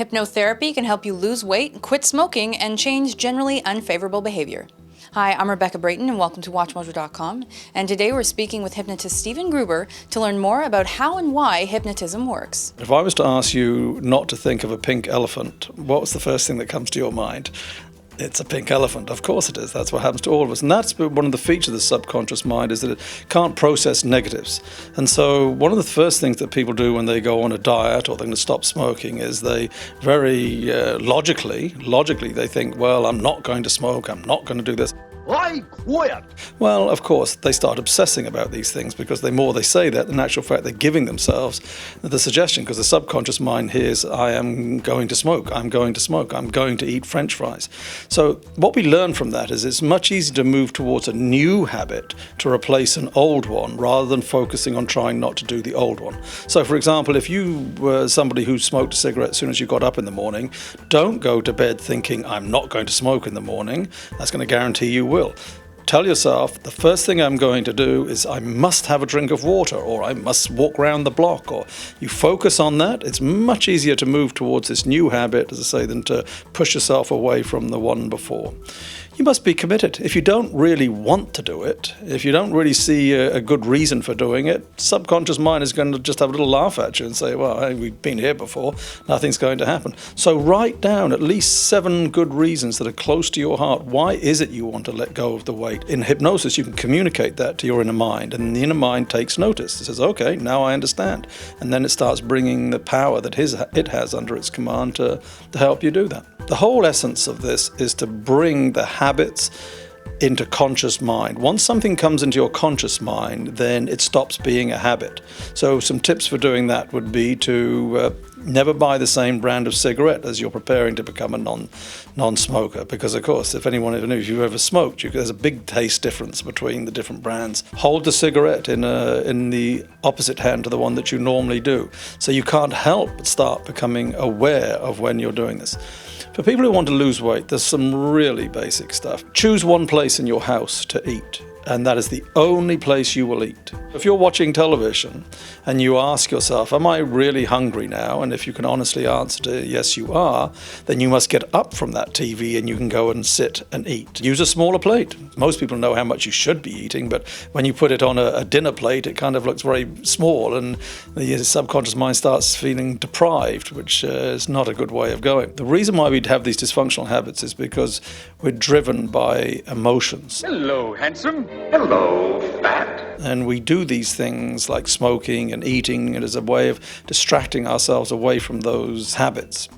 Hypnotherapy can help you lose weight, quit smoking, and change generally unfavorable behavior. Hi, I'm Rebecca Brayton, and welcome to WatchMojo.com. And today we're speaking with hypnotist Gruber to learn more about how and why hypnotism works. If I was to ask you not to think of a pink elephant, what's the first thing that comes to your mind? It's a pink elephant. Of course it is. That's what happens to all of us. And that's one of the features of the subconscious mind, is that it can't process negatives. And so one of the first things that people do when they go on a diet or they're going to stop smoking is they very logically, they think, well, I'm not going to smoke. I'm not going to do this. I quit. Well, of course, they start obsessing about these things because the more they say that, in actual fact, they're giving themselves the suggestion, because the subconscious mind hears, I am going to smoke, I'm going to smoke, I'm going to eat French fries. So what we learn from that is it's much easier to move towards a new habit to replace an old one rather than focusing on trying not to do the old one. So, for example, if you were somebody who smoked a cigarette as soon as you got up in the morning, don't go to bed thinking, I'm not going to smoke in the morning. That's going to guarantee you will. Tell yourself, the first thing I'm going to do is I must have a drink of water, or I must walk around the block, or you focus on that. It's much easier to move towards this new habit, as I say, than to push yourself away from the one before. You must be committed. If you don't really want to do it, if you don't really see a good reason for doing it, subconscious mind is going to just have a little laugh at you and say, well, hey, we've been here before, nothing's going to happen. So write down at least 7 good reasons that are close to your heart. Why is it you want to let go of the weight? In hypnosis, you can communicate that to your inner mind, and the inner mind takes notice. It says, okay, now I understand. And then it starts bringing the power that it has under its command to help you do that. The whole essence of this is to bring the habits into conscious mind. Once something comes into your conscious mind, then it stops being a habit. So some tips for doing that would be to never buy the same brand of cigarette as you're preparing to become a non-smoker, because of course, if you've ever smoked, there's a big taste difference between the different brands. Hold the cigarette in the opposite hand to the one that you normally do, so you can't help but start becoming aware of when you're doing this. For people who want to lose weight, there's some really basic stuff. Choose one place in your house to eat, and that is the only place you will eat. If you're watching television and you ask yourself, am I really hungry now? And if you can honestly answer to yes, you are, then you must get up from that TV and you can go and sit and eat. Use a smaller plate. Most people know how much you should be eating, but when you put it on a dinner plate, it kind of looks very small, and the subconscious mind starts feeling deprived, which is not a good way of going. The reason why we'd have these dysfunctional habits is because we're driven by emotions. Hello, handsome. Hello, fat. And we do these things like smoking and eating as a way of distracting ourselves away from those habits.